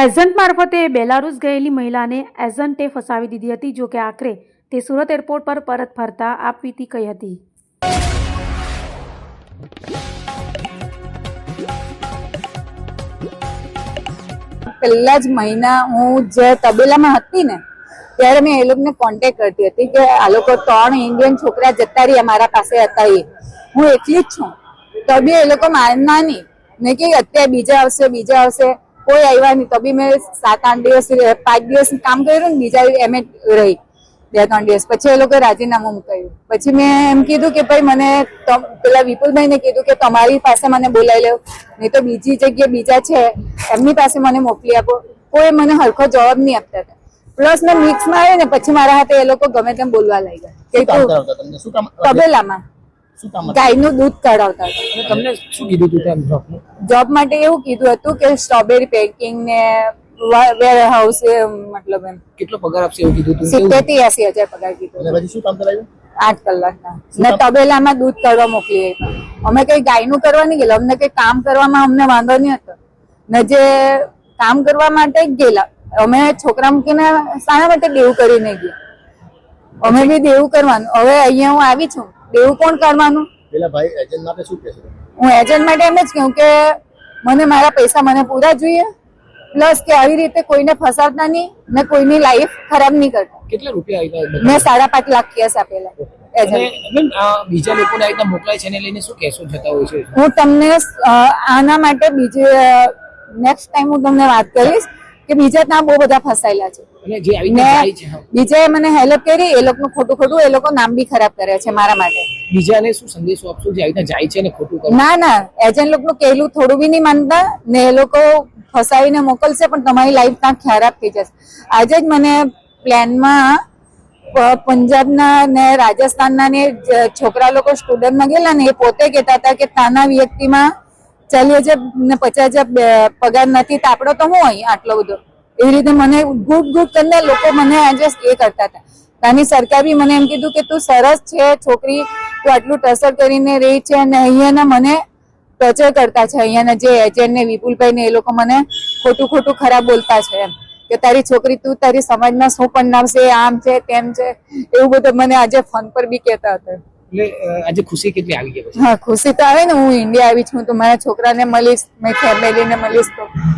Agent મારફતે Belarus ગયેલી મહિલાને એજન્ટે ફસાવી દીધી હતી, જો કે આખરે તે સુરત એરપોર્ટ પર પરત ફરતા આપવીતી કહી હતી. પહેલા જ મહિના હું જે તબેલામાં હતી ને ત્યારે મેં એ લોકોને કોન્ટેક્ટ કરતી હતી કે આ લોકો 3 ઇન્ડિયન છોકરા જતા રહ્યા મારા પાસે હતા. એ હું એકલી જ છું તો બી એ લોકો માનના નહીં ને કે અત્યારે બીજા આવશે કોઈ આવ્યા નહીં. તો બી મેં 7-8 દિવસ 5 દિવસ કામ કર્યું ને બીજા એમ રહી 2-3 દિવસ પછી એ લોકો રાજીનામું મૂકાયું. પછી મેં એમ કીધું કે ભાઈ મને પેલા વિપુલભાઈ ને કીધું કે તમારી પાસે મને બોલાવી લો, નહીં તો બીજી જગ્યાએ બીજા છે એમની પાસે મને મોકલી આપો. કોઈ મને હરખો જવાબ નહીં આપતા હતા. પ્લસ મેં મિક્સમાં આવ્યો ને પછી મારા હાથે એ લોકો ગમે તેમ બોલવા લાગ્યા. તબેલામાં ગાયનું દૂધ કઢાવતા હતા. તમને શું કીધું હતું જોબ માટે? એવું કીધું હતું કે સ્ટ્રોબેરી પેકિંગ ને વેર હાઉસ, મતલબ એમ. કેટલો પગાર આપશે એવું કીધું હતું? 70-80 હજાર પગાર કીધું. પછી શું કામ કરાયું? 8 કલાકના. ને તબેલામાં દૂધ કાઢવા મોકલી આપ્યા. અમે કઈ ગાયનું કરવા નહીં ગયેલા, અમને કઈ કામ કરવામાં અમને વાંધો નહીં હતો ને જે કામ કરવા માટે જ ગયેલા. અમે છોકરા મૂકીને શાના માટે દેવું કરીને ગયા? અમે બી દેવું કરવાનું. હવે અહીંયા હું આવી છું, દેવું કોણ કરવાનું? પેલા ભાઈ એજન્ટ માટે શું કહેશે? હું એજન્ટ માટે એમ જ કહું કે મને મારા પૈસા મને પૂરા જોઈએ, પ્લસ કે આવી રીતે કોઈને ફસાવતા નહીં ને કોઈની લાઈફ ખરાબ નહીં કરતા. કેટલા રૂપિયા આવ્યા? મેં 5.5 લાખ કેસ આપેલા એજન્ટ. બીજા લોકોને આ રીતના મોકલાય છે એને લઈને શું કહેશો જતા હોય છે? હું તમને આના માટે નેક્સ્ટ ટાઈમ હું તમને વાત કરીશ કે બીજા ત્યાં બહુ બધા ફસાયેલા છે. બીજાએ મને હેલ્પ કરી, એ લોકોનું ખોટું એ લોકો નામ બી ખરાબ કરે છે મારા માટે. બીજાને શું સંદેશો આપશો જે આવી રીતના જાય છે ને ખોટું કરે? ના, એજન્ટ લોકોનું કહેલું થોડું બી નહીં માનતા ને એ લોકો ફસાવીને મોકલશે પણ તમારી લાઈફ ત્યાં ખરાબ થઈ જશે. આજે જ મને પ્લેનમાં પંજાબના ને રાજસ્થાનના ને છોકરા લોકો સ્ટુડન્ટમાં ગયેલા ને એ પોતે કહેતા હતા કે તાના વ્યક્તિમાં 40,000 ને 50,000 પગાર નથી તો આપણો તો હું અહીં આટલો બધો. એવી રીતે મને ગુડ કરીને લોકો મને આજે એ કરતા હતા. ત્યાંની સરકાર બી મને એમ કીધું કે તું સરસ છે છોકરી, તું આટલું ટસર કરીને રહી છે અને અહીંયાના મને ટચર કરતા છે. અહીંયાના જે એજન્ટ ને વિપુલભાઈ ને એ લોકો મને ખોટું ખરાબ બોલતા છે એમ કે તારી છોકરી તું તારી સમાજમાં શું બનાવશે, આમ છે તેમ છે, એવું બધું મને આજે ફોન પર બી કહેતા હતા. એટલે આજે ખુશી કેટલી આવી ગઈ? હા, ખુશી તો આવે ને. હું ઇન્ડિયા આવી છું તો મારા છોકરાને મળીશ, મારી ફેમિલીને મળીશ તો